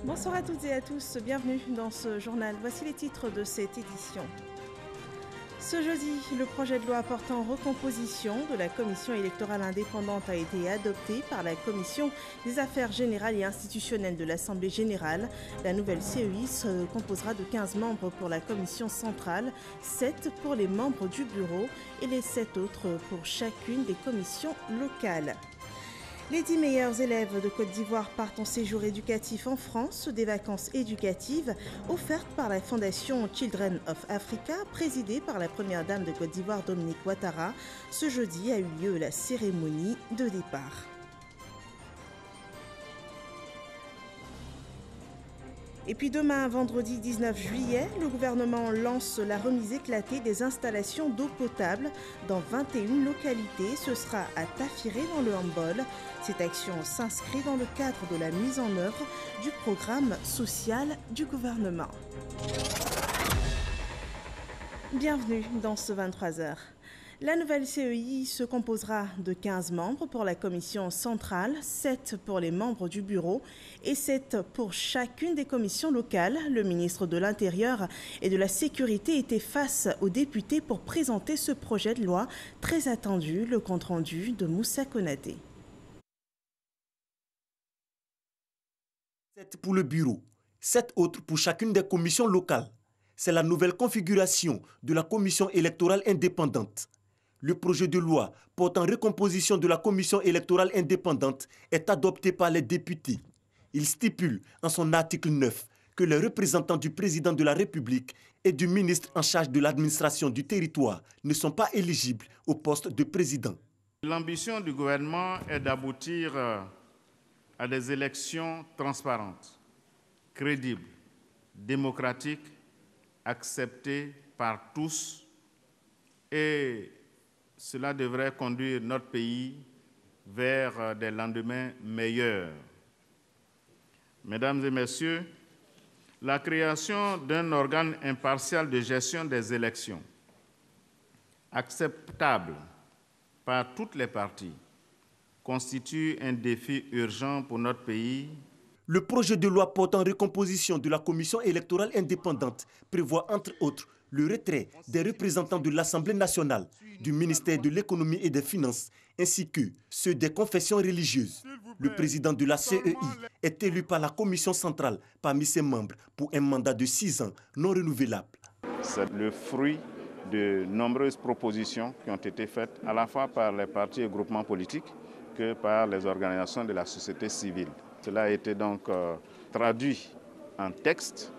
Bonsoir à toutes et à tous, bienvenue dans ce journal. Voici les titres de cette édition. Ce jeudi, le projet de loi portant recomposition de la commission électorale indépendante a été adopté par la commission des affaires générales et institutionnelles de l'Assemblée générale. La nouvelle CEI se composera de 15 membres pour la commission centrale, 7 pour les membres du bureau et les 7 autres pour chacune des commissions locales. Les 10 meilleurs élèves de Côte d'Ivoire partent en séjour éducatif en France, des vacances éducatives offertes par la fondation Children of Africa, présidée par la première dame de Côte d'Ivoire, Dominique Ouattara. Ce jeudi a eu lieu la cérémonie de départ. Et puis demain, vendredi 19 juillet, le gouvernement lance la remise éclatée des installations d'eau potable dans 21 localités. Ce sera à Tafiré dans le Hambol. Cette action s'inscrit dans le cadre de la mise en œuvre du programme social du gouvernement. Bienvenue dans ce 23h. La nouvelle CEI se composera de 15 membres pour la commission centrale, 7 pour les membres du bureau et 7 pour chacune des commissions locales. Le ministre de l'Intérieur et de la Sécurité était face aux députés pour présenter ce projet de loi très attendu, le compte-rendu de Moussa Konaté. 7 pour le bureau, 7 autres pour chacune des commissions locales. C'est la nouvelle configuration de la commission électorale indépendante. Le projet de loi portant recomposition de la commission électorale indépendante est adopté par les députés. Il stipule en son article 9 que les représentants du président de la République et du ministre en charge de l'administration du territoire ne sont pas éligibles au poste de président. L'ambition du gouvernement est d'aboutir à des élections transparentes, crédibles, démocratiques, acceptées par tous et cela devrait conduire notre pays vers des lendemains meilleurs. Mesdames et messieurs, la création d'un organe impartial de gestion des élections, acceptable par toutes les parties, constitue un défi urgent pour notre pays. Le projet de loi portant recomposition de la commission électorale indépendante prévoit entre autres le retrait des représentants de l'Assemblée nationale, du ministère de l'économie et des finances, ainsi que ceux des confessions religieuses. Le président de la CEI est élu par la commission centrale parmi ses membres pour un mandat de 6 ans non renouvelable. C'est le fruit de nombreuses propositions qui ont été faites à la fois par les partis et groupements politiques que par les organisations de la société civile. Cela a été donc traduit en texte.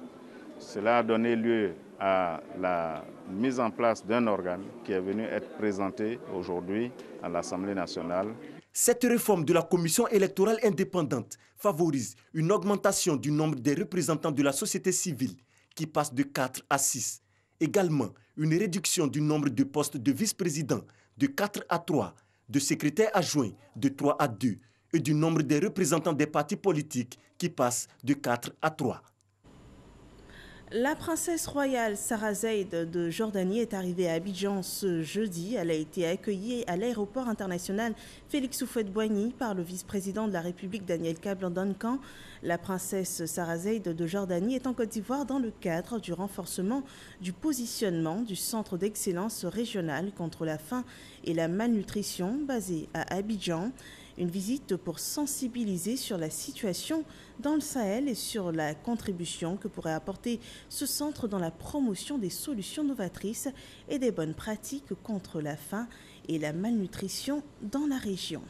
Cela a donné lieu à la mise en place d'un organe qui est venu être présenté aujourd'hui à l'Assemblée nationale. Cette réforme de la commission électorale indépendante favorise une augmentation du nombre des représentants de la société civile qui passe de 4 à 6. Également, une réduction du nombre de postes de vice-président de 4 à 3, de secrétaires adjoints de 3 à 2 et du nombre des représentants des partis politiques qui passe de 4 à 3. La princesse royale Sarah Zeid de Jordanie est arrivée à Abidjan ce jeudi. Elle a été accueillie à l'aéroport international Félix Houphouët-Boigny par le vice-président de la République Daniel Kablan-Duncan. La princesse Sarah Zeid de Jordanie est en Côte d'Ivoire dans le cadre du renforcement du positionnement du centre d'excellence régional contre la faim et la malnutrition basé à Abidjan. Une visite pour sensibiliser sur la situation dans le Sahel et sur la contribution que pourrait apporter ce centre dans la promotion des solutions novatrices et des bonnes pratiques contre la faim et la malnutrition dans la région.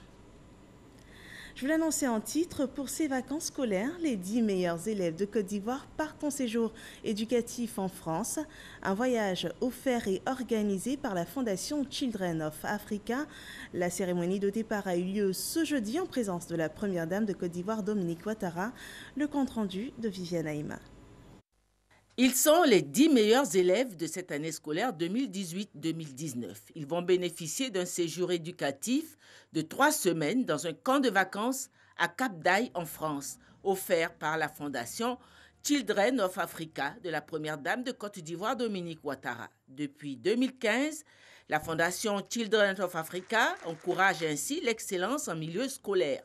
Je vous l'annonçais en titre, pour ces vacances scolaires, les 10 meilleurs élèves de Côte d'Ivoire partent en séjour éducatif en France. Un voyage offert et organisé par la fondation Children of Africa. La cérémonie de départ a eu lieu ce jeudi en présence de la première dame de Côte d'Ivoire, Dominique Ouattara. Le compte-rendu de Viviane Aïma. Ils sont les 10 meilleurs élèves de cette année scolaire 2018-2019. Ils vont bénéficier d'un séjour éducatif de 3 semaines dans un camp de vacances à Cap d'Aille en France, offert par la fondation Children of Africa de la première dame de Côte d'Ivoire, Dominique Ouattara. Depuis 2015, la fondation Children of Africa encourage ainsi l'excellence en milieu scolaire.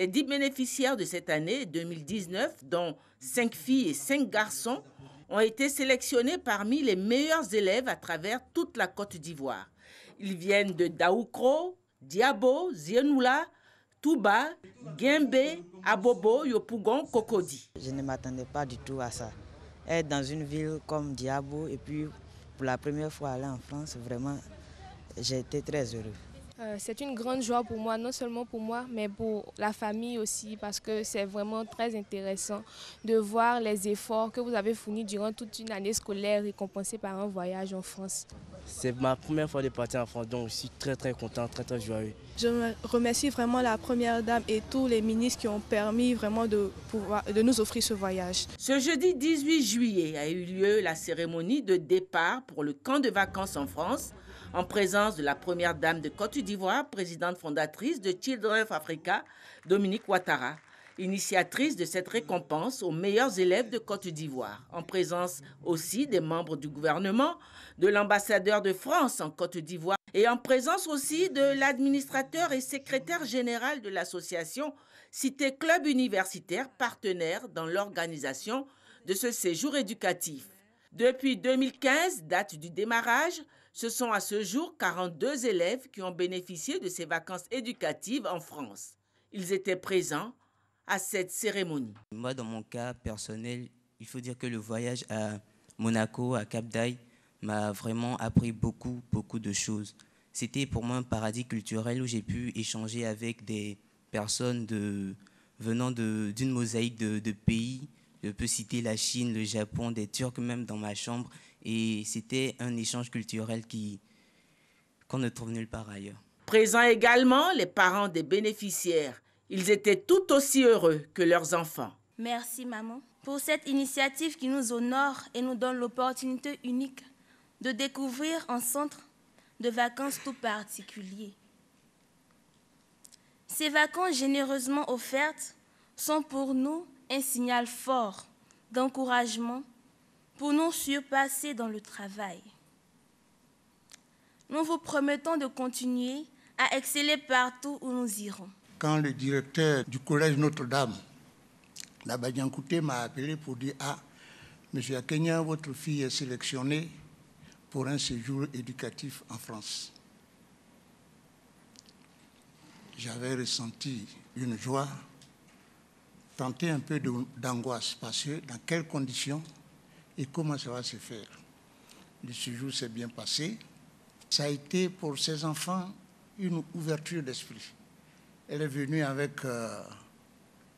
Les 10 bénéficiaires de cette année 2019, dont 5 filles et 5 garçons, ont été sélectionnés parmi les meilleurs élèves à travers toute la Côte d'Ivoire. Ils viennent de Daoukro, Diabo, Zienoula, Touba, Guimbé, Abobo, Yopougon, Cocody. Je ne m'attendais pas du tout à ça. Être dans une ville comme Diabo et puis pour la première fois aller en France, vraiment, j'ai été très heureux. C'est une grande joie pour moi, non seulement pour moi, mais pour la famille aussi, parce que c'est vraiment très intéressant de voir les efforts que vous avez fournis durant toute une année scolaire récompensés par un voyage en France. C'est ma première fois de partir en France, donc je suis très content, très joyeux. Je remercie vraiment la Première Dame et tous les ministres qui ont permis vraiment de nous offrir ce voyage. Ce jeudi 18 juillet a eu lieu la cérémonie de départ pour le camp de vacances en France, en présence de la Première Dame de Côte d'Ivoire, présidente fondatrice de Children of Africa, Dominique Ouattara, initiatrice de cette récompense aux meilleurs élèves de Côte d'Ivoire, en présence aussi des membres du gouvernement, de l'ambassadeur de France en Côte d'Ivoire et en présence aussi de l'administrateur et secrétaire général de l'association Cité Club Universitaire, partenaire dans l'organisation de ce séjour éducatif. Depuis 2015, date du démarrage, ce sont à ce jour 42 élèves qui ont bénéficié de ces vacances éducatives en France. Ils étaient présents à cette cérémonie. Moi, dans mon cas personnel, il faut dire que le voyage à Monaco, à Cap d'Aille, m'a vraiment appris beaucoup de choses. C'était pour moi un paradis culturel où j'ai pu échanger avec des personnes venant d'une mosaïque de pays. Je peux citer la Chine, le Japon, des Turcs même dans ma chambre. Et c'était un échange culturel qu'on ne trouve nulle part ailleurs. Présents également les parents des bénéficiaires. Ils étaient tout aussi heureux que leurs enfants. Merci maman pour cette initiative qui nous honore et nous donne l'opportunité unique de découvrir un centre de vacances tout particulier. Ces vacances généreusement offertes sont pour nous un signal fort d'encouragement pour nous surpasser dans le travail. Nous vous promettons de continuer à exceller partout où nous irons. Quand le directeur du collège Notre-Dame, Nabadiankouté, m'a appelé pour dire « Ah, monsieur Akenya, votre fille est sélectionnée pour un séjour éducatif en France. » J'avais ressenti une joie, tenté un peu d'angoisse, parce que dans quelles conditions et comment ça va se faire. Le séjour s'est bien passé. Ça a été pour ces enfants une ouverture d'esprit. Elle est venue avec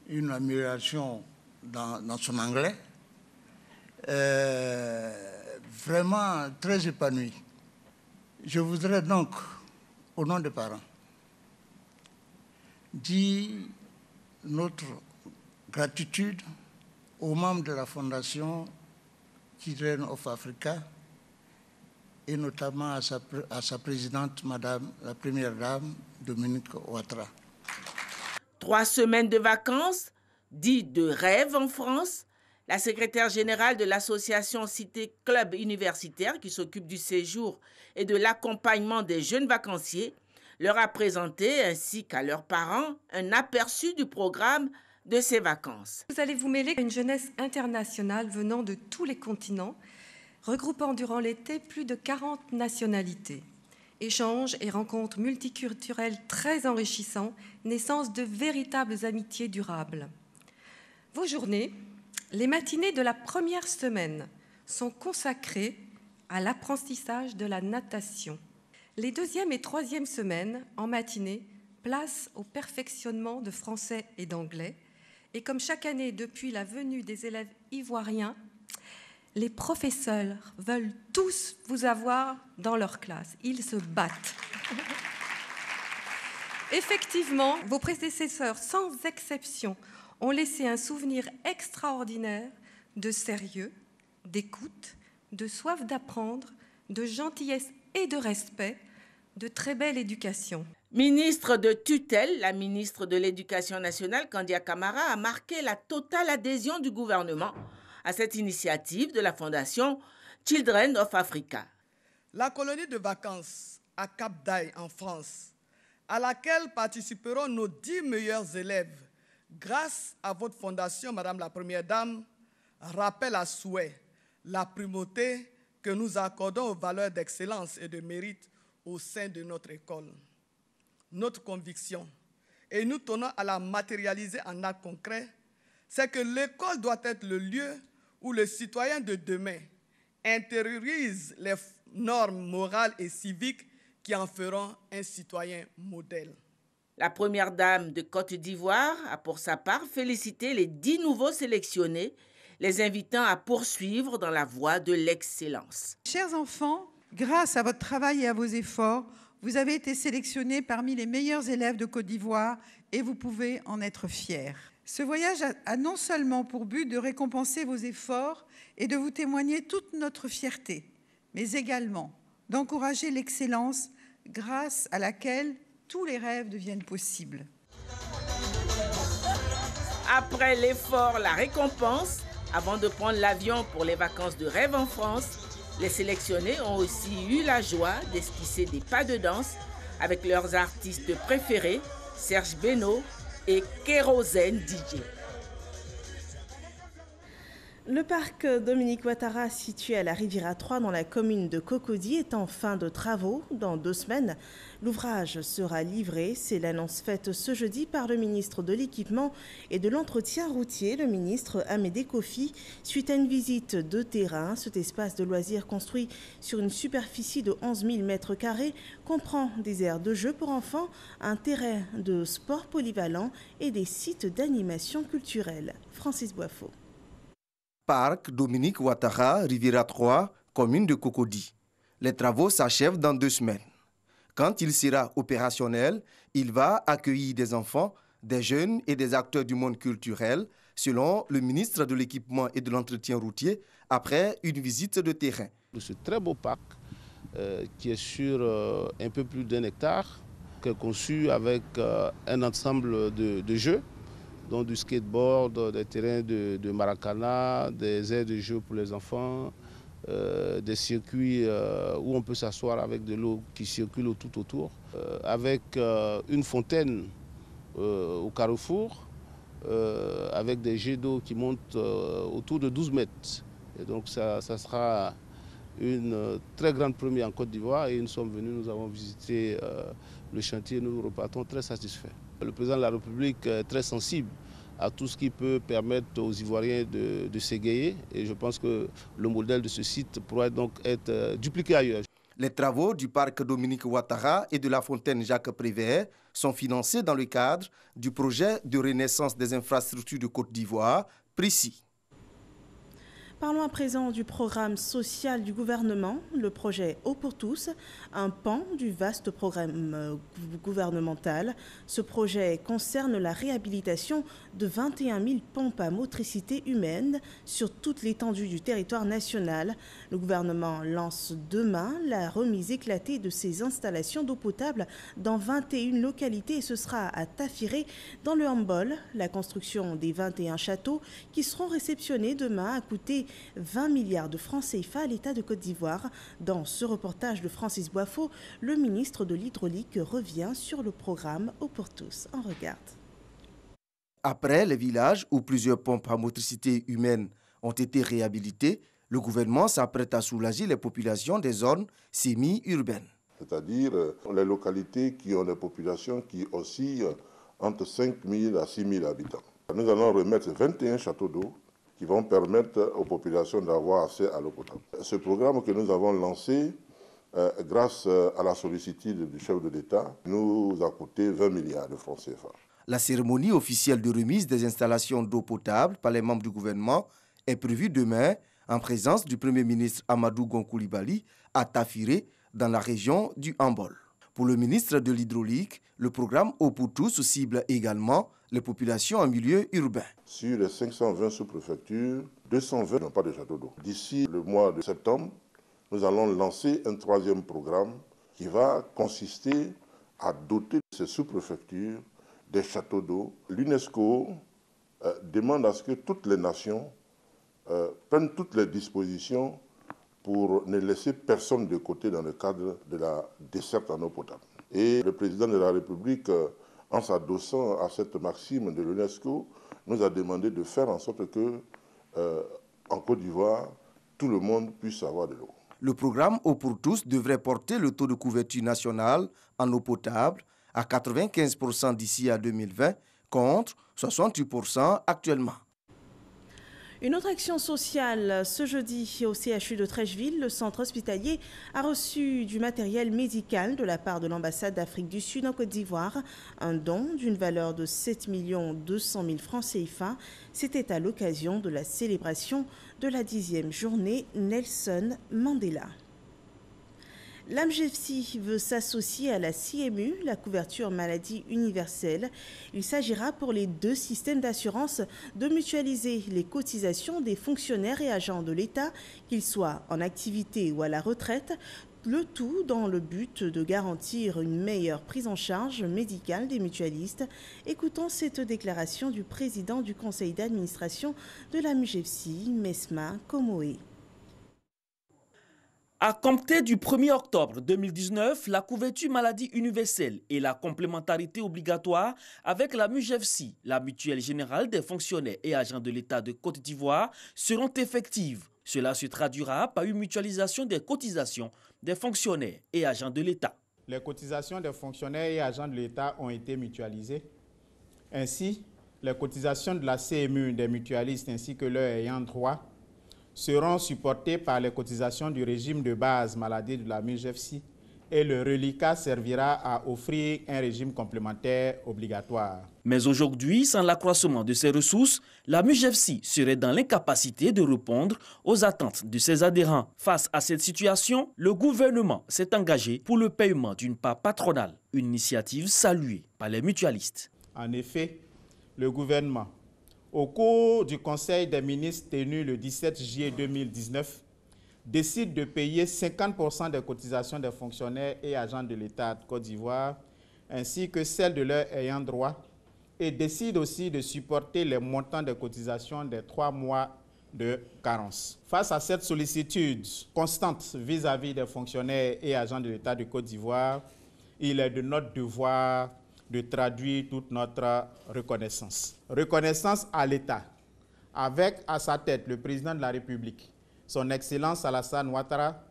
une amélioration dans son anglais, vraiment très épanouie. Je voudrais donc, au nom des parents, dire notre gratitude aux membres de la Fondation Children of Africa et notamment à sa présidente, Madame la Première Dame, Dominique Ouattara. 3 semaines de vacances, dites de rêve en France. La secrétaire générale de l'association Cité Club Universitaire, qui s'occupe du séjour et de l'accompagnement des jeunes vacanciers, leur a présenté, ainsi qu'à leurs parents, un aperçu du programme de ces vacances. Vous allez vous mêler à une jeunesse internationale venant de tous les continents, regroupant durant l'été plus de 40 nationalités. Échanges et rencontres multiculturelles très enrichissants, naissance de véritables amitiés durables. Vos journées, les matinées de la première semaine, sont consacrées à l'apprentissage de la natation. Les 2e et 3e semaines, en matinée, place au perfectionnement de français et d'anglais. Et comme chaque année depuis la venue des élèves ivoiriens, les professeurs veulent tous vous avoir dans leur classe. Ils se battent. Effectivement, vos prédécesseurs, sans exception, ont laissé un souvenir extraordinaire de sérieux, d'écoute, de soif d'apprendre, de gentillesse et de respect, de très belle éducation. Ministre de tutelle, la ministre de l'Éducation nationale, Kandia Camara, a marqué la totale adhésion du gouvernement à cette initiative de la Fondation Children of Africa. La colonie de vacances à Cap d'Aille en France, à laquelle participeront nos 10 meilleurs élèves grâce à votre fondation, Madame la Première Dame, rappelle à souhait la primauté que nous accordons aux valeurs d'excellence et de mérite au sein de notre école. Notre conviction, et nous tenons à la matérialiser en actes concrets, c'est que l'école doit être le lieu où le citoyen de demain intériorise les normes morales et civiques qui en feront un citoyen modèle. La première dame de Côte d'Ivoire a pour sa part félicité les 10 nouveaux sélectionnés, les invitant à poursuivre dans la voie de l'excellence. Chers enfants, grâce à votre travail et à vos efforts, vous avez été sélectionnés parmi les meilleurs élèves de Côte d'Ivoire et vous pouvez en être fiers. Ce voyage a non seulement pour but de récompenser vos efforts et de vous témoigner toute notre fierté, mais également d'encourager l'excellence grâce à laquelle tous les rêves deviennent possibles. Après l'effort, la récompense, avant de prendre l'avion pour les vacances de rêve en France, les sélectionnés ont aussi eu la joie d'esquisser des pas de danse avec leurs artistes préférés, Serge Beno et Kérosène DJ. Le parc Dominique Ouattara, situé à la Riviera 3 dans la commune de Cocody, est en fin de travaux. Dans 2 semaines, l'ouvrage sera livré. C'est l'annonce faite ce jeudi par le ministre de l'Équipement et de l'Entretien routier, le ministre Amédée Kofi, suite à une visite de terrain. Cet espace de loisirs construit sur une superficie de 11 000 m² comprend des aires de jeux pour enfants, un terrain de sport polyvalent et des sites d'animation culturelle. Francis Boifo. Parc Dominique Ouattara, Riviera 3, commune de Cocody. Les travaux s'achèvent dans 2 semaines. Quand il sera opérationnel, il va accueillir des enfants, des jeunes et des acteurs du monde culturel, selon le ministre de l'Équipement et de l'Entretien routier, après une visite de terrain. Ce très beau parc qui est sur un peu plus d'1 hectare, qui est conçu avec un ensemble de jeux, donc du skateboard, des terrains de maracana, des aires de jeu pour les enfants, des circuits où on peut s'asseoir avec de l'eau qui circule tout autour, avec une fontaine au carrefour, avec des jets d'eau qui montent autour de 12 mètres. Et donc ça sera une très grande première en Côte d'Ivoire et nous sommes venus, nous avons visité le chantier et nous repartons très satisfaits. Le président de la République est très sensible à tout ce qui peut permettre aux Ivoiriens de s'égayer et je pense que le modèle de ce site pourrait donc être dupliqué ailleurs. Les travaux du parc Dominique Ouattara et de la fontaine Jacques Prévert sont financés dans le cadre du projet de renaissance des infrastructures de Côte d'Ivoire, PRICI. Parlons à présent du programme social du gouvernement, le projet Eau pour tous, un pan du vaste programme gouvernemental. Ce projet concerne la réhabilitation de 21 000 pompes à motricité humaine sur toute l'étendue du territoire national. Le gouvernement lance demain la remise éclatée de ces installations d'eau potable dans 21 localités et ce sera à Tafiré dans le Hambol. La construction des 21 châteaux qui seront réceptionnés demain a coûté 20 milliards de francs CFA à l'État de Côte d'Ivoire. Dans ce reportage de Francis Boifo, le ministre de l'Hydraulique revient sur le programme Eau pour tous. On regarde. Après les villages où plusieurs pompes à motricité humaine ont été réhabilitées, le gouvernement s'apprête à soulager les populations des zones semi-urbaines. C'est-à-dire les localités qui ont des populations qui oscillent entre 5 000 à 6 000 habitants. Nous allons remettre 21 châteaux d'eau qui vont permettre aux populations d'avoir accès à l'eau potable. Ce programme que nous avons lancé, grâce à la sollicitude du chef de l'État, nous a coûté 20 milliards de francs CFA. La cérémonie officielle de remise des installations d'eau potable par les membres du gouvernement est prévue demain en présence du Premier ministre Amadou Gon Coulibaly à Tafiré, dans la région du Hambol. Pour le ministre de l'Hydraulique, le programme Eau pour tous cible également les populations en milieu urbain. Sur les 520 sous-préfectures, 220 n'ont pas de château d'eau. D'ici le mois de septembre, nous allons lancer un 3e programme qui va consister à doter ces sous-préfectures des châteaux d'eau. L'UNESCO demande à ce que toutes les nations prennent toutes les dispositions pour ne laisser personne de côté dans le cadre de la desserte en eau potable. Et le président de la République, en s'adossant à cette maxime de l'UNESCO, nous a demandé de faire en sorte que, en Côte d'Ivoire, tout le monde puisse avoir de l'eau. Le programme Eau pour tous devrait porter le taux de couverture nationale en eau potable à 95% d'ici à 2020, contre 68% actuellement. Une autre action sociale, ce jeudi au CHU de Trècheville, le centre hospitalier a reçu du matériel médical de la part de l'ambassade d'Afrique du Sud en Côte d'Ivoire, un don d'une valeur de 7 200 000 francs CFA. C'était à l'occasion de la célébration de la 10e journée Nelson Mandela. L'AMGEFSI veut s'associer à la CMU, la couverture maladie universelle. Il s'agira pour les deux systèmes d'assurance de mutualiser les cotisations des fonctionnaires et agents de l'État, qu'ils soient en activité ou à la retraite, le tout dans le but de garantir une meilleure prise en charge médicale des mutualistes. Écoutons cette déclaration du président du conseil d'administration de l'AMGEFSI, Mesma Komoé. À compter du 1er octobre 2019, la couverture maladie universelle et la complémentarité obligatoire avec la MUGEFSI, la mutuelle générale des fonctionnaires et agents de l'État de Côte d'Ivoire, seront effectives. Cela se traduira par une mutualisation des cotisations des fonctionnaires et agents de l'État. Les cotisations des fonctionnaires et agents de l'État ont été mutualisées. Ainsi, les cotisations de la CMU des mutualistes ainsi que leurs ayants droit seront supportés par les cotisations du régime de base maladie de la MUGEFSI et le reliquat servira à offrir un régime complémentaire obligatoire. Mais aujourd'hui, sans l'accroissement de ses ressources, la MUGEFSI serait dans l'incapacité de répondre aux attentes de ses adhérents. Face à cette situation, le gouvernement s'est engagé pour le paiement d'une part patronale, une initiative saluée par les mutualistes. En effet, le gouvernement, au cours du Conseil des ministres tenu le 17 juillet 2019, décide de payer 50% des cotisations des fonctionnaires et agents de l'État de Côte d'Ivoire, ainsi que celles de leurs ayants droit, et décide aussi de supporter les montants des cotisations des 3 mois de carence. Face à cette sollicitude constante vis-à-vis des fonctionnaires et agents de l'État de Côte d'Ivoire, il est de notre devoir de traduire toute notre reconnaissance. Reconnaissance à l'État, avec à sa tête le président de la République, son Excellence Alassane Ouattara,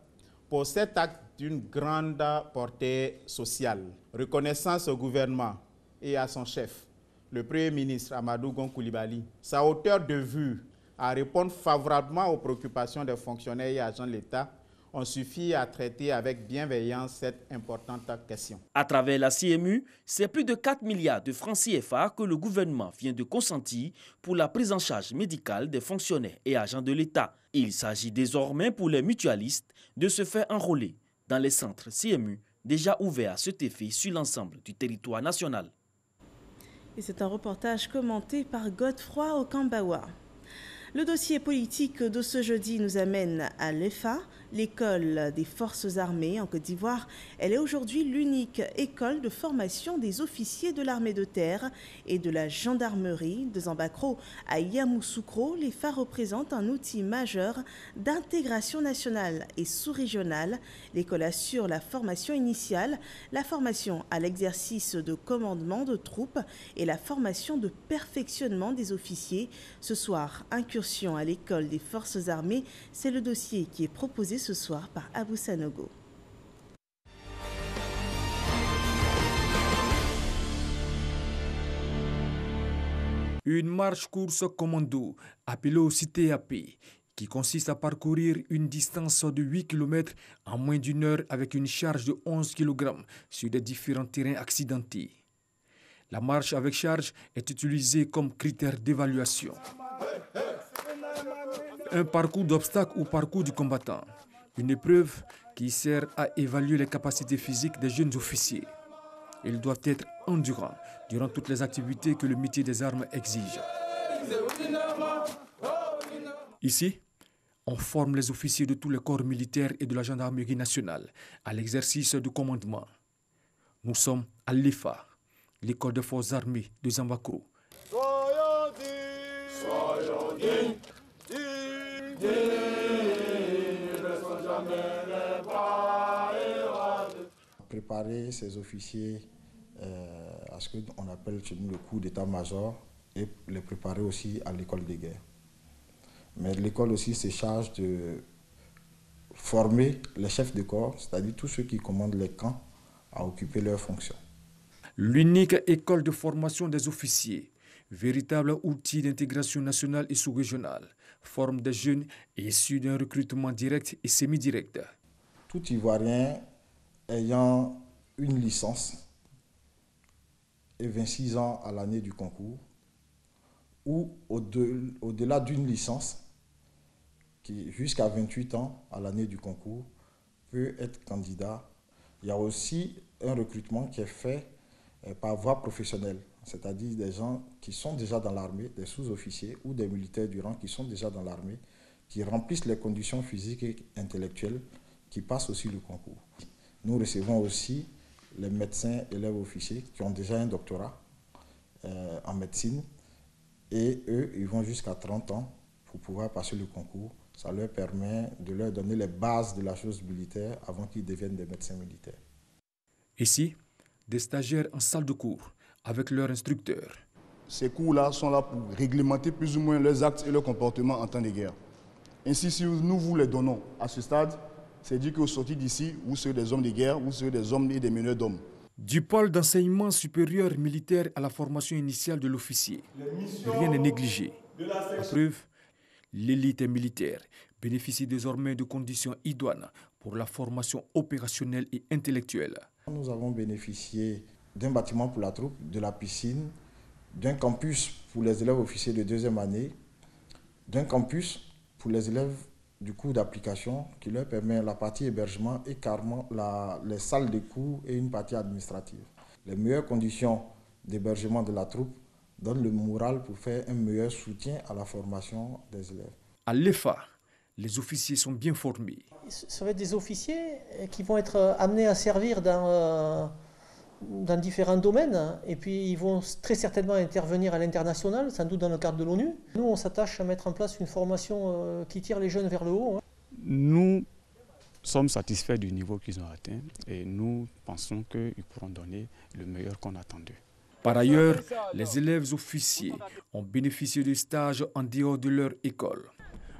pour cet acte d'une grande portée sociale. Reconnaissance au gouvernement et à son chef, le Premier ministre Amadou Gon Coulibaly, sa hauteur de vue à répondre favorablement aux préoccupations des fonctionnaires et agents de l'État ont suffi à traiter avec bienveillance cette importante question. À travers la CMU, c'est plus de 4 milliards de francs CFA que le gouvernement vient de consentir pour la prise en charge médicale des fonctionnaires et agents de l'État. Il s'agit désormais pour les mutualistes de se faire enrôler dans les centres CMU déjà ouverts à cet effet sur l'ensemble du territoire national. Et c'est un reportage commenté par Godefroy Okambawa. Le dossier politique de ce jeudi nous amène à l'EFA, l'école des forces armées en Côte d'Ivoire. Elle est aujourd'hui l'unique école de formation des officiers de l'armée de terre et de la gendarmerie de Zambakro. À Yamoussoukro, l'EFA représente un outil majeur d'intégration nationale et sous-régionale. L'école assure la formation initiale, la formation à l'exercice de commandement de troupes et la formation de perfectionnement des officiers. Ce soir, incursion à l'école des forces armées, c'est le dossier qui est proposé ce soir par Abou Sanogo. Une marche-course commando, appelée aussi TAP, qui consiste à parcourir une distance de 8 km en moins d'une heure avec une charge de 11 kg sur des différents terrains accidentés. La marche avec charge est utilisée comme critère d'évaluation. Un parcours d'obstacles ou parcours du combattant. Une épreuve qui sert à évaluer les capacités physiques des jeunes officiers. Ils doivent être endurants durant toutes les activités que le métier des armes exige. Ici, on forme les officiers de tous les corps militaires et de la gendarmerie nationale à l'exercice du commandement. Nous sommes à l'EFA, l'école des forces armées de Zambakro. Préparer ces officiers à ce qu'on appelle chez nous le cours d'état-major, et les préparer aussi à l'école des guerres. Mais l'école aussi se charge de former les chefs de corps, c'est-à-dire tous ceux qui commandent les camps, à occuper leurs fonctions. L'unique école de formation des officiers, véritable outil d'intégration nationale et sous-régionale, forme des jeunes issus d'un recrutement direct et semi-direct. Tout Ivoirien ayant une licence et 26 ans à l'année du concours, ou au-delà d'une licence, qui jusqu'à 28 ans à l'année du concours, peut être candidat. Il y a aussi un recrutement qui est fait par voie professionnelle, c'est-à-dire des gens qui sont déjà dans l'armée, des sous-officiers ou des militaires du rang qui sont déjà dans l'armée, qui remplissent les conditions physiques et intellectuelles, qui passent aussi le concours. Nous recevons aussi les médecins élèves officiers qui ont déjà un doctorat en médecine, et eux, ils vont jusqu'à 30 ans pour pouvoir passer le concours. Ça leur permet de leur donner les bases de la chose militaire avant qu'ils deviennent des médecins militaires. Ici, des stagiaires en salle de cours avec leur instructeur. Ces cours-là sont là pour réglementer plus ou moins leurs actes et leurs comportements en temps de guerre. Ainsi, si nous vous les donnons à ce stade, c'est dire qu'au sortir d'ici, vous serez des hommes de guerre, vous serez des hommes et des meneurs d'hommes. Du pôle d'enseignement supérieur militaire à la formation initiale de l'officier, rien n'est négligé. En preuve, l'élite militaire bénéficie désormais de conditions idoines pour la formation opérationnelle et intellectuelle. Nous avons bénéficié d'un bâtiment pour la troupe, de la piscine, d'un campus pour les élèves officiers de deuxième année, d'un campus pour les élèves du cours d'application qui leur permet la partie hébergement et carrément les salles de cours et une partie administrative. Les meilleures conditions d'hébergement de la troupe donnent le moral pour faire un meilleur soutien à la formation des élèves. À l'EFA, les officiers sont bien formés. Ce va être des officiers qui vont être amenés à servir dans différents domaines, et puis ils vont très certainement intervenir à l'international, sans doute dans le cadre de l'ONU. Nous, on s'attache à mettre en place une formation qui tire les jeunes vers le haut. Nous sommes satisfaits du niveau qu'ils ont atteint et nous pensons qu'ils pourront donner le meilleur qu'on attend d'eux. Par ailleurs, les élèves officiers ont bénéficié de stages en dehors de leur école.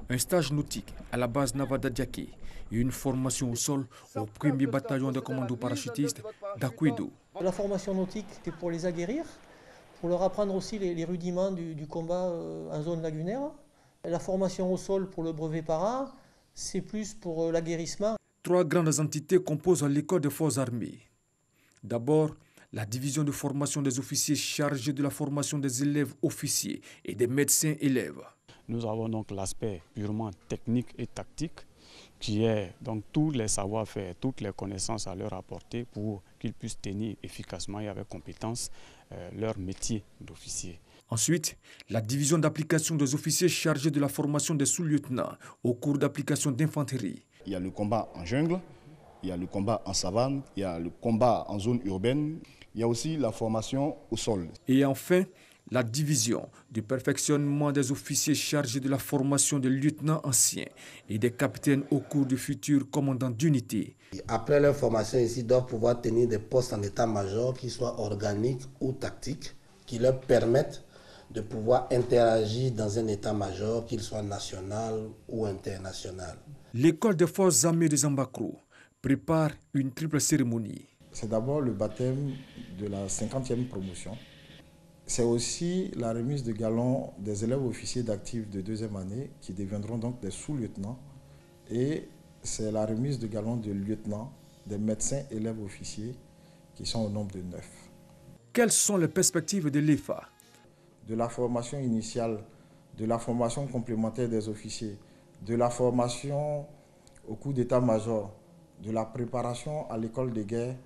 Un stage nautique à la base Navada Djaké et une formation au sol au 1er bataillon de commandos parachutistes d'Akwedo. La formation nautique, c'est pour les aguerrir, pour leur apprendre aussi les rudiments du combat en zone lagunaire. La formation au sol pour le brevet para, c'est plus pour l'aguerrissement. 3 grandes entités composent l'école des forces armées. D'abord, la division de formation des officiers chargée de la formation des élèves officiers et des médecins élèves. Nous avons donc l'aspect purement technique et tactique qui est donc tous les savoir-faire, toutes les connaissances à leur apporter pour qu'ils puissent tenir efficacement et avec compétence leur métier d'officier. Ensuite, la division d'application des officiers chargés de la formation des sous-lieutenants au cours d'application d'infanterie. Il y a le combat en jungle, il y a le combat en savane, il y a le combat en zone urbaine, il y a aussi la formation au sol. Et enfin, la division du perfectionnement des officiers chargés de la formation des lieutenants anciens et des capitaines au cours de futurs commandants d'unité. Après leur formation ici, ils doivent pouvoir tenir des postes en état-major qui soient organiques ou tactiques, qui leur permettent de pouvoir interagir dans un état-major, qu'il soit national ou international. L'école des forces armées de Zambakro prépare une triple cérémonie. C'est d'abord le baptême de la 50e promotion. C'est aussi la remise de galons des élèves officiers d'actifs de deuxième année qui deviendront donc des sous-lieutenants. Et c'est la remise de galons de lieutenants, des médecins élèves officiers qui sont au nombre de 9. Quelles sont les perspectives de l'EFA? De la formation initiale, de la formation complémentaire des officiers, de la formation au cours d'état-major, de la préparation à l'école de guerre,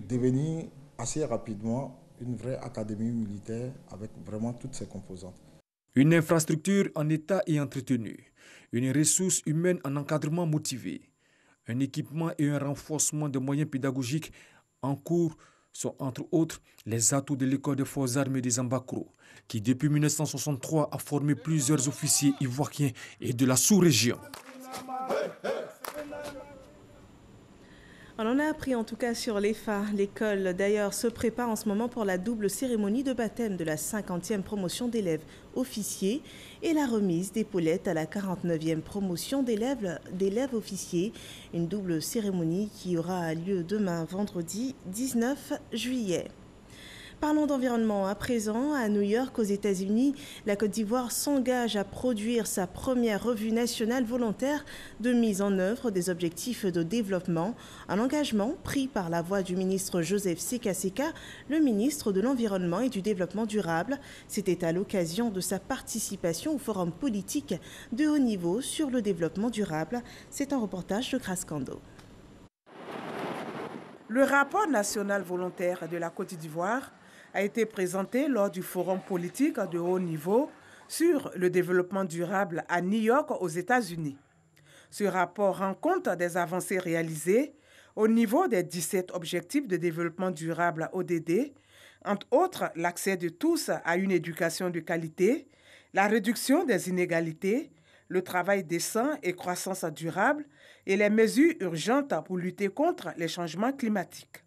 devenir assez rapidement une vraie académie militaire avec vraiment toutes ses composantes. Une infrastructure en état et entretenue, une ressource humaine en encadrement motivé, un équipement et un renforcement de moyens pédagogiques en cours sont entre autres les atouts de l'école des forces armées des Zambakro, qui depuis 1963 a formé plusieurs officiers ivoiriens et de la sous-région. On en a appris en tout cas sur l'EFA. L'école d'ailleurs se prépare en ce moment pour la double cérémonie de baptême de la 50e promotion d'élèves officiers et la remise d'épaulettes à la 49e promotion d'élèves officiers. Une double cérémonie qui aura lieu demain vendredi 19 juillet. Parlons d'environnement à présent. À New York, aux États-Unis, la Côte d'Ivoire s'engage à produire sa première revue nationale volontaire de mise en œuvre des objectifs de développement. Un engagement pris par la voix du ministre Joseph Seka Seka, le ministre de l'Environnement et du Développement durable. C'était à l'occasion de sa participation au forum politique de haut niveau sur le développement durable. C'est un reportage de Krascando. Le rapport national volontaire de la Côte d'Ivoire a été présenté lors du forum politique de haut niveau sur le développement durable à New York, aux États-Unis. Ce rapport rend compte des avancées réalisées au niveau des 17 objectifs de développement durable ODD, entre autres l'accès de tous à une éducation de qualité, la réduction des inégalités, le travail décent et croissance durable et les mesures urgentes pour lutter contre les changements climatiques.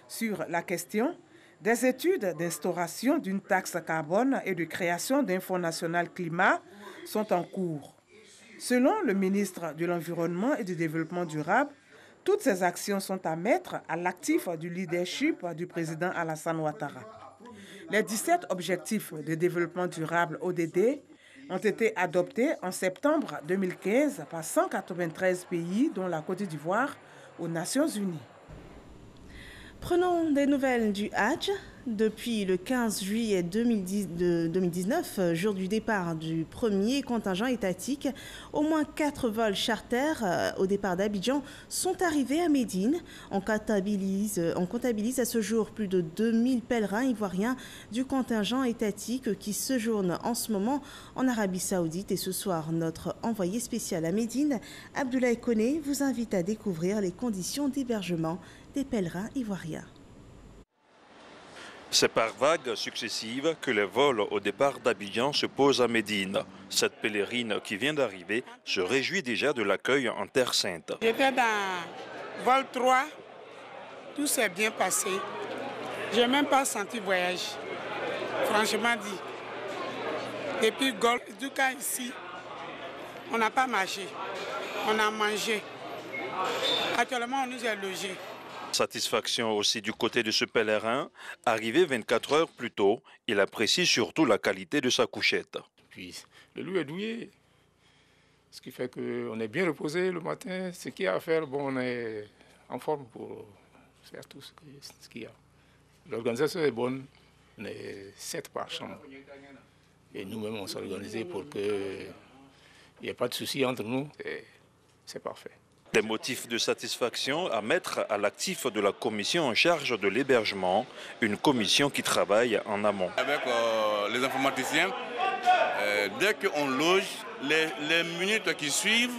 Sur la question, des études d'instauration d'une taxe carbone et de création d'un fonds national climat sont en cours. Selon le ministre de l'Environnement et du Développement durable, toutes ces actions sont à mettre à l'actif du leadership du président Alassane Ouattara. Les 17 objectifs de développement durable ODD ont été adoptés en septembre 2015 par 193 pays, dont la Côte d'Ivoire, aux Nations Unies. Prenons des nouvelles du Hadj. Depuis le 15 juillet 2019, jour du départ du premier contingent étatique, au moins 4 vols charters au départ d'Abidjan sont arrivés à Médine. On comptabilise à ce jour plus de 2000 pèlerins ivoiriens du contingent étatique qui séjournent en ce moment en Arabie Saoudite. Et ce soir, notre envoyé spécial à Médine, Abdoulaye Koné, vous invite à découvrir les conditions d'hébergement des pèlerins ivoiriens. C'est par vagues successives que les vols au départ d'Abidjan se posent à Médine. Cette pèlerine qui vient d'arriver se réjouit déjà de l'accueil en Terre Sainte. J'étais dans vol 3, tout s'est bien passé. Je n'ai même pas senti voyage, franchement dit. Depuis Golfe du cas ici, on n'a pas marché, on a mangé. Actuellement, on nous a logés. Satisfaction aussi du côté de ce pèlerin. Arrivé 24 heures plus tôt, il apprécie surtout la qualité de sa couchette. Puis le loup est douillet, ce qui fait qu'on est bien reposé le matin. Ce qu'il y a à faire, bon, on est en forme pour faire tout ce qu'il y a. L'organisation est bonne, on est 7 par chambre. Et nous-mêmes, on s'est organisé pour qu'il n'y ait pas de soucis entre nous. C'est parfait. Des motifs de satisfaction à mettre à l'actif de la commission en charge de l'hébergement, une commission qui travaille en amont. Avec les informaticiens, dès qu'on loge, les minutes qui suivent,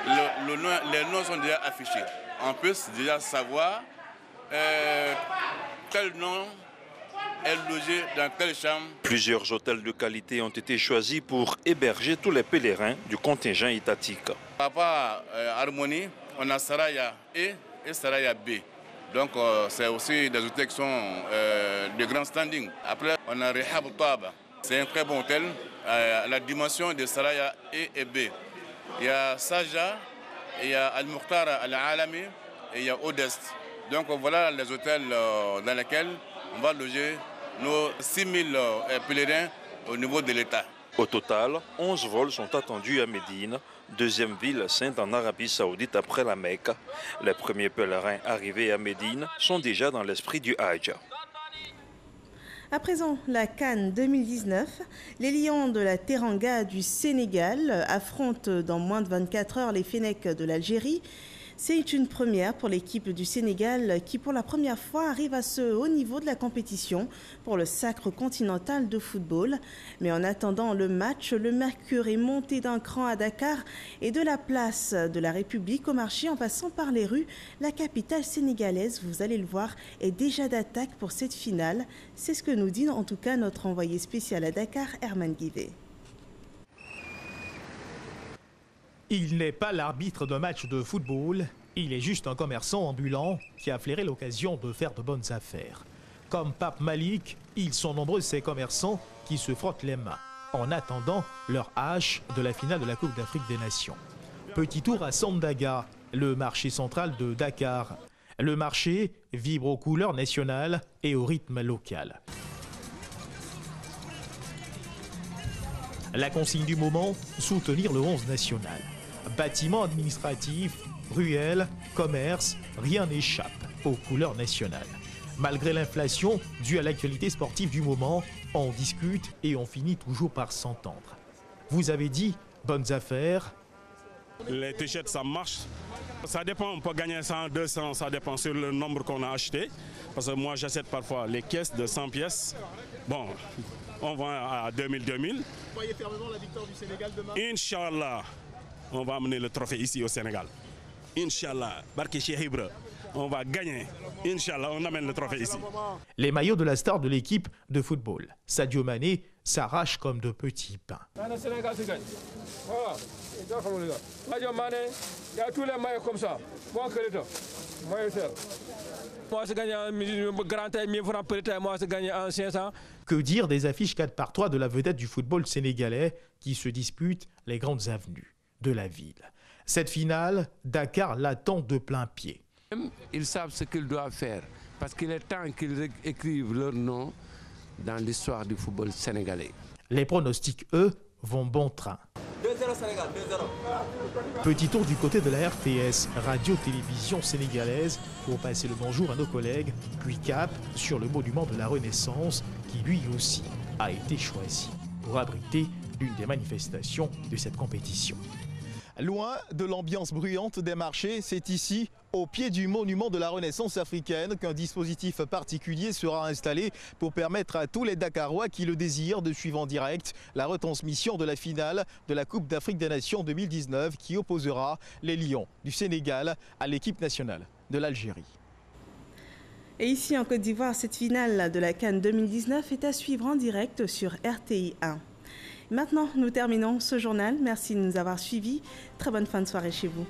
les noms sont déjà affichés. On peut déjà savoir quel nom est logé dans quelle chambre. Plusieurs hôtels de qualité ont été choisis pour héberger tous les pèlerins du contingent étatique. Par rapport à Harmonie, on a Saraya E et Saraya B. Donc c'est aussi des hôtels qui sont de grand standing. Après, on a Rehab Taba. C'est un très bon hôtel à la dimension de Saraya E et B. Il y a Saja, il y a Al-Mukhtar Al-Alami et il y a Odest. Donc voilà les hôtels dans lesquels on va loger nos 6000 pèlerins au niveau de l'État. Au total, 11 vols sont attendus à Médine, deuxième ville sainte en Arabie Saoudite après la Mecque. Les premiers pèlerins arrivés à Médine sont déjà dans l'esprit du Hadj. À présent, la CAN 2019, les Lions de la Teranga du Sénégal affrontent dans moins de 24 heures les Fennecs de l'Algérie. C'est une première pour l'équipe du Sénégal qui, pour la première fois, arrive à ce haut niveau de la compétition pour le sacre continental de football. Mais en attendant le match, le mercure est monté d'un cran à Dakar et de la place de la République au marché en passant par les rues. La capitale sénégalaise, vous allez le voir, est déjà d'attaque pour cette finale. C'est ce que nous dit en tout cas notre envoyé spécial à Dakar, Herman Guivet. Il n'est pas l'arbitre d'un match de football, Il est juste un commerçant ambulant qui a flairé l'occasion de faire de bonnes affaires. Comme Pape Malik, ils sont nombreux ces commerçants qui se frottent les mains en attendant leur hache de la finale de la Coupe d'Afrique des Nations. Petit tour à Sandaga, le marché central de Dakar. Le marché vibre aux couleurs nationales et au rythme local. La consigne du moment, soutenir le 11 national. Bâtiments administratifs, ruelles, commerce, rien n'échappe aux couleurs nationales. Malgré l'inflation due à l'actualité sportive du moment, on discute et on finit toujours par s'entendre. Vous avez dit bonnes affaires. Les t-shirts, ça marche. Ça dépend, on peut gagner 100, 200, ça dépend sur le nombre qu'on a acheté. Parce que moi, j'achète parfois les caisses de 100 pièces. Bon, on vend à 2000, 2000. Vous croyez fermement la victoire du Sénégal demain? Inch'Allah, on va amener le trophée ici au Sénégal. Inch'Allah, Barké Cheikh Ibra, on va gagner. Inch'Allah, on amène le trophée ici. Les maillots de la star de l'équipe de football, Sadio Mané, s'arrachent comme de petits pains. Le Sénégal se gagne. Voilà. Sadio Mané, il y a tous les maillots comme ça. Moi, je gagne un grand taille, 1000 francs peut-être, moi, je gagne un 500. Que dire des affiches 4x3 de la vedette du football sénégalais qui se disputent les grandes avenues de la ville. Cette finale, Dakar l'attend de plein pied. Ils savent ce qu'ils doivent faire parce qu'il est temps qu'ils écrivent leur nom dans l'histoire du football sénégalais. Les pronostics, eux, vont bon train. 2-0 Sénégal, 2-0. Petit tour du côté de la RTS, radio-télévision sénégalaise, pour passer le bonjour à nos collègues, puis cap sur le monument de la Renaissance qui lui aussi a été choisi pour abriter l'une des manifestations de cette compétition. Loin de l'ambiance bruyante des marchés, c'est ici, au pied du monument de la Renaissance africaine, qu'un dispositif particulier sera installé pour permettre à tous les Dakarois qui le désirent de suivre en direct la retransmission de la finale de la Coupe d'Afrique des Nations 2019 qui opposera les Lions du Sénégal à l'équipe nationale de l'Algérie. Et ici en Côte d'Ivoire, cette finale de la CAN 2019 est à suivre en direct sur RTI 1. Maintenant, nous terminons ce journal. Merci de nous avoir suivis. Très bonne fin de soirée chez vous.